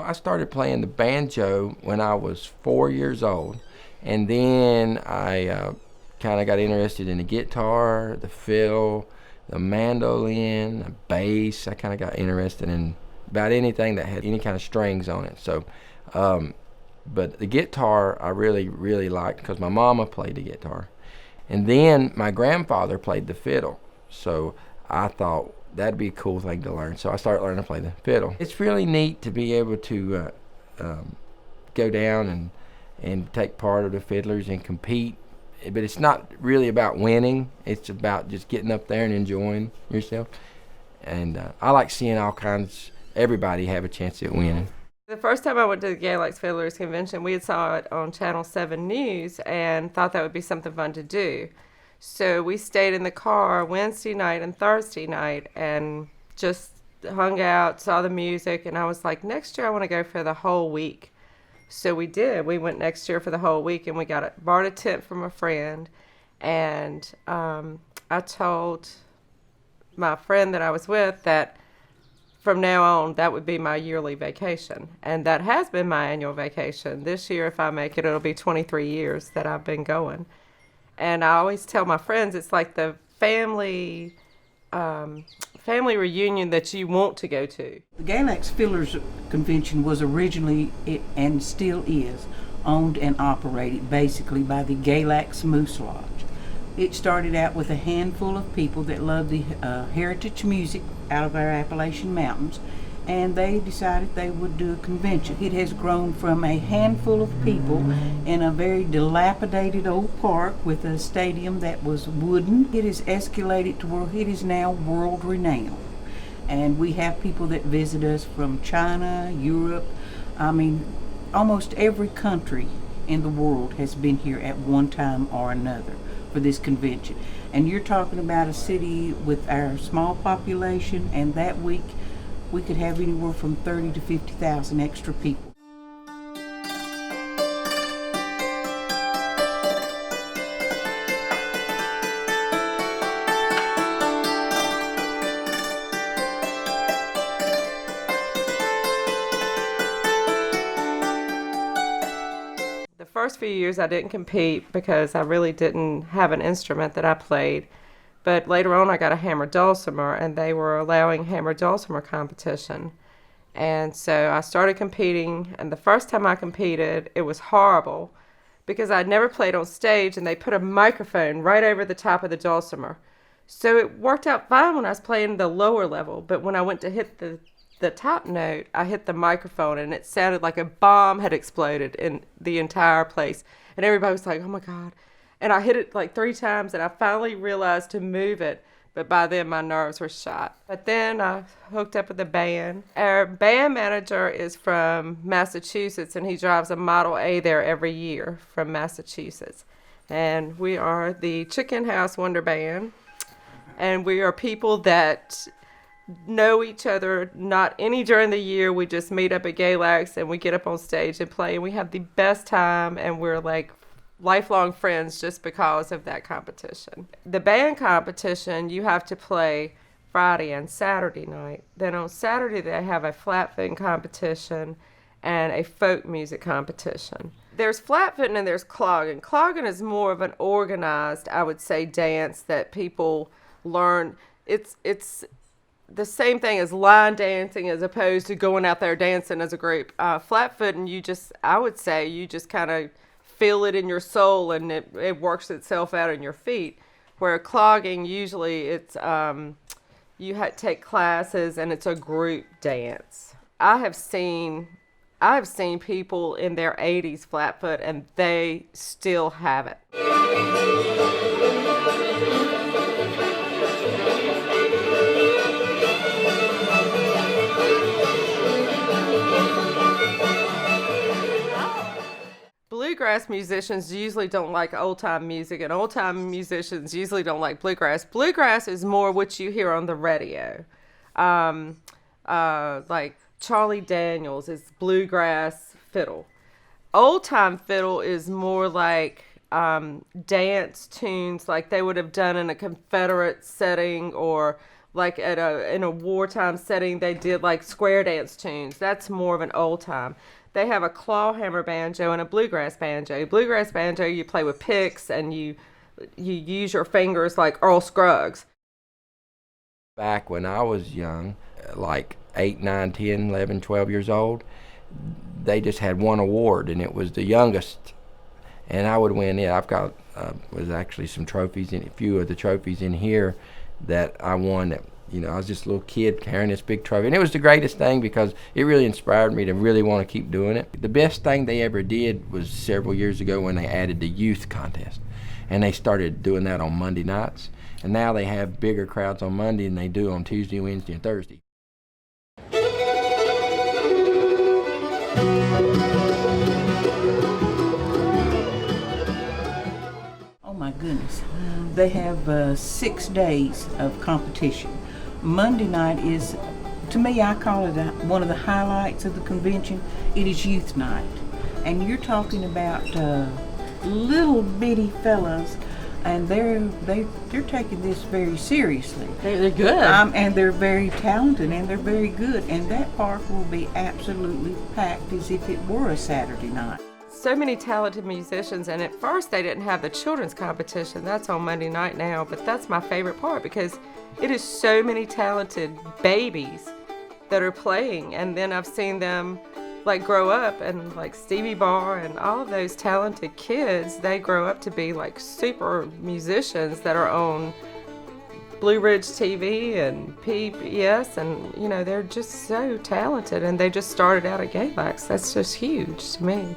I started playing the banjo when I was 4 years old, and then I kind of got interested in the guitar, the fiddle, the mandolin, the bass. I kind of got interested in about anything that had any kind of strings on it. So, but the guitar I really, really liked because my mama played the guitar. And then my grandfather played the fiddle. So I thought that'd be a cool thing to learn. So I started learning to play the fiddle. It's really neat to be able to go down and take part of the fiddlers and compete. But it's not really about winning. It's about just getting up there and enjoying yourself. And I like seeing everybody have a chance at winning. The first time I went to the Galax Fiddlers Convention, we had saw it on Channel 7 News and thought that would be something fun to do. So we stayed in the car Wednesday night and Thursday night and just hung out, saw the music, and I was like, next year I want to go for the whole week. So we did. We went next year for the whole week, and we borrowed a tent from a friend, and I told my friend that I was with that from now on, that would be my yearly vacation. And that has been my annual vacation. This year, if I make it, it'll be 23 years that I've been going. And I always tell my friends, it's like the family reunion that you want to go to. The Galax Fiddlers Convention was originally, and still is, owned and operated basically by the Galax Moose Lodge. It started out with a handful of people that loved the heritage music out of our Appalachian Mountains, and they decided they would do a convention. It has grown from a handful of people in a very dilapidated old park with a stadium that was wooden. It has escalated to where it is now world renowned. And we have people that visit us from China, Europe, almost every country in the world has been here at one time or another for this convention. And you're talking about a city with our small population, and that week we could have anywhere from 30 to 50,000 extra people. First few years I didn't compete because I really didn't have an instrument that I played, but later on I got a hammered dulcimer, and they were allowing hammered dulcimer competition, and so I started competing. And the first time I competed, it was horrible because I'd never played on stage, and they put a microphone right over the top of the dulcimer, so it worked out fine when I was playing the lower level, but when I went to hit the top note, I hit the microphone, and it sounded like a bomb had exploded in the entire place. And everybody was like, oh my God. And I hit it like 3 times, and I finally realized to move it. But by then, my nerves were shot. But then I hooked up with the band. Our band manager is from Massachusetts, and he drives a Model A there every year from Massachusetts. And we are the Chicken House Wonder Band. And we are people that know each other not any during the year. We just meet up at Galax and we get up on stage and play, and we have the best time, and we're like lifelong friends just because of that competition. The band competition, you have to play Friday and Saturday night. Then on Saturday they have a flatfooting competition and a folk music competition. There's flatfooting and there's clogging. Clogging is more of an organized, I would say, dance that people learn. It's the same thing as line dancing as opposed to going out there dancing as a group. Flatfooting, I would say you just kind of feel it in your soul, and it works itself out in your feet. Where clogging, usually it's you take classes, and it's a group dance. I have seen people in their 80s flatfoot, and they still have it. Bluegrass musicians usually don't like old-time music, and old-time musicians usually don't like bluegrass. Bluegrass is more what you hear on the radio. Like Charlie Daniels is bluegrass fiddle. Old-time fiddle is more like dance tunes like they would have done in a Confederate setting, or like in a wartime setting, they did like square dance tunes. That's more of an old time. They have a claw hammer banjo and a bluegrass banjo. Bluegrass banjo, you play with picks and you use your fingers like Earl Scruggs. Back when I was young, like 8, 9, 10, 11, 12 years old, they just had one award, and it was the youngest, and I would win it. I've got was actually some trophies, in a few of the trophies in here that I won. That, you know, I was just a little kid carrying this big trophy, and it was the greatest thing because it really inspired me to really want to keep doing it. The best thing they ever did was several years ago when they added the youth contest, and they started doing that on Monday nights, and now they have bigger crowds on Monday than they do on Tuesday, Wednesday, and Thursday. Oh my goodness. They have 6 days of competition. Monday night is, to me, I call it one of the highlights of the convention. It is youth night. And you're talking about little bitty fellas, and they're taking this very seriously. They're good. And they're very talented, and they're very good. And that park will be absolutely packed as if it were a Saturday night. So many talented musicians, and at first they didn't have the children's competition. That's on Monday night now, but that's my favorite part because it is so many talented babies that are playing, and then I've seen them like grow up, and like Stevie Barr and all of those talented kids, they grow up to be like super musicians that are on Blue Ridge TV and PBS, and you know, they're just so talented, and they just started out at Galax. That's just huge to me.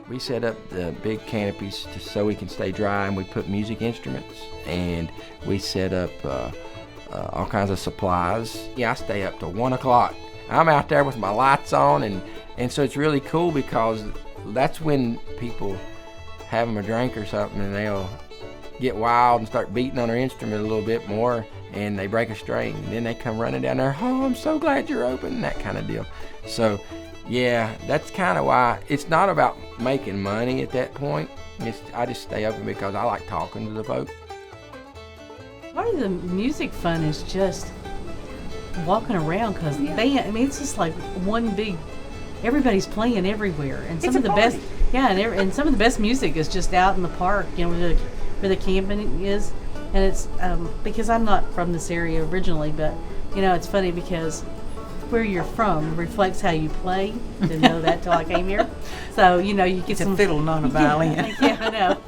We set up the big canopies so we can stay dry, and we put music instruments, and we set up all kinds of supplies. Yeah, I stay up till 1 o'clock. I'm out there with my lights on, and so it's really cool because that's when people have them a drink or something, and they'll get wild and start beating on their instrument a little bit more, and they break a string, and then they come running down there, oh, I'm so glad you're open, that kind of deal. So yeah, that's kind of why it's not about making money at that point. I just stay open because I like talking to the folks. Part of the music fun is just walking around because it's just like one big, everybody's playing everywhere, and some of the best, and some of the best music is just out in the park, you know, where the camping is, and it's because I'm not from this area originally, but you know, it's funny because where you're from reflects how you play. Didn't know that till I came here. So, you know, you get It's a fiddle, not a violin. Yeah, I know.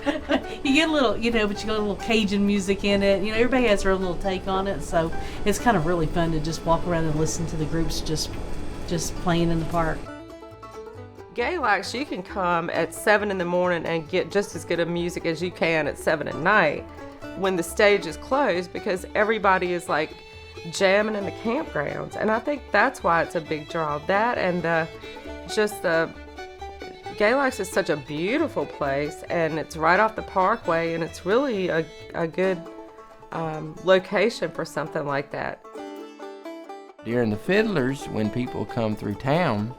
You get a little, you know, but you got a little Cajun music in it. You know, everybody has their own little take on it. So it's kind of really fun to just walk around and listen to the groups just playing in the park. Galax, you can come at 7 in the morning and get just as good of music as you can at 7 at night when the stage is closed, because everybody is like jamming in the campgrounds, and I think that's why it's a big draw. That and the Galax is such a beautiful place, and it's right off the parkway, and it's really a good location for something like that. During the Fiddlers, when people come through town,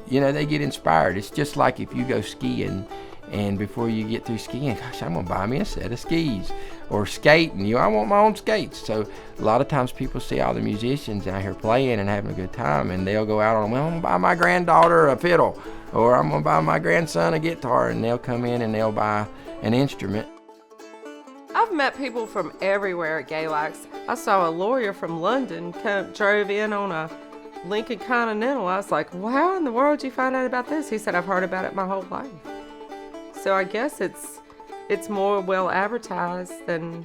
you know, they get inspired. It's just like if you go skiing, and before you get through skiing, gosh, I'm gonna buy me a set of skis, or skating. You know, I want my own skates. So a lot of times people see all the musicians out here playing and having a good time, and they'll go out on, well, I'm gonna buy my granddaughter a fiddle, or I'm gonna buy my grandson a guitar, and they'll come in and they'll buy an instrument. I've met people from everywhere at Galax. I saw a lawyer from London drove in on a Lincoln Continental. I was like, well, how in the world did you find out about this? He said, I've heard about it my whole life. So I guess it's more well advertised than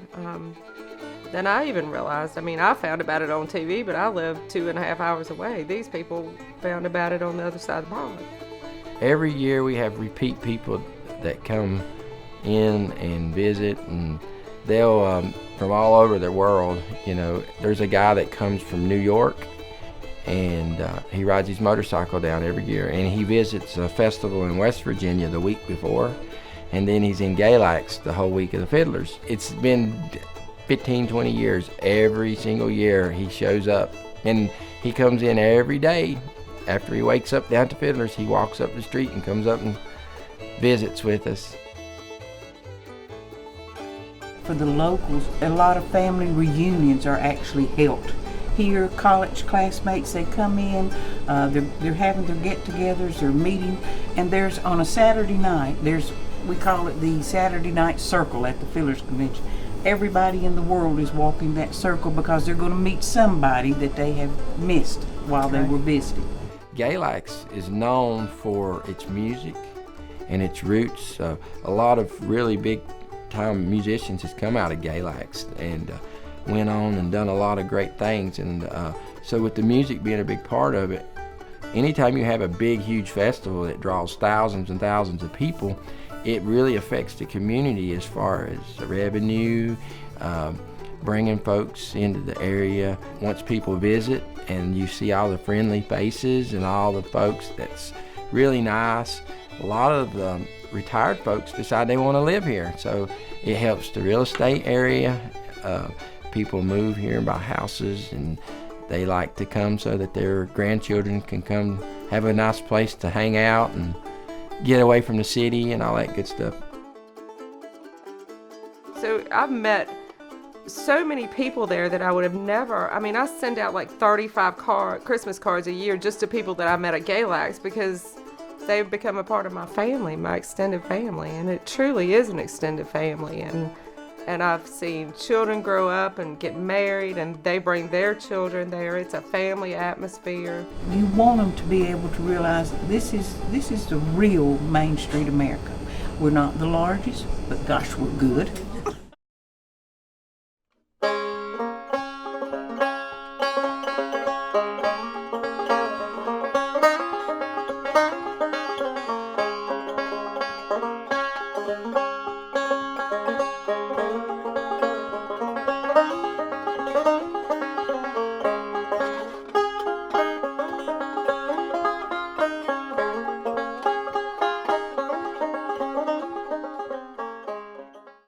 I even realized. I mean, I found about it on TV, but I live 2.5 hours away. These people found about it on the other side of the pond. Every year we have repeat people that come in and visit, and they'll from all over the world. You know, there's a guy that comes from New York, and he rides his motorcycle down every year, and he visits a festival in West Virginia the week before, and then he's in Galax the whole week of the Fiddlers. It's been 15, 20 years. Every single year he shows up, and he comes in every day. After he wakes up down to Fiddlers, he walks up the street and comes up and visits with us. for the locals, a lot of family reunions are actually held. Here, college classmates, they come in, they're having their get-togethers, they're meeting, and there's on a Saturday night, we call it the Saturday night circle at the Fillers Convention. Everybody in the world is walking that circle because they're going to meet somebody that they have missed while they were visiting. Galax is known for its music and its roots. A lot of really big-time musicians has come out of Galax and went on and done a lot of great things. And so with the music being a big part of it, anytime you have a big, huge festival that draws thousands and thousands of people, it really affects the community as far as revenue, bringing folks into the area. Once people visit and you see all the friendly faces and all the folks, that's really nice. A lot of the retired folks decide they want to live here, so it helps the real estate area. People move here and buy houses, and they like to come so that their grandchildren can come have a nice place to hang out and get away from the city and all that good stuff. So I've met so many people there that I would have never, I send out like 35 Christmas cards a year just to people that I met at Galax because they've become a part of my family, my extended family, and it truly is an extended family. And I've seen children grow up and get married, and they bring their children there. It's a family atmosphere. You want them to be able to realize this is the real Main Street America. We're not the largest, but gosh, we're good.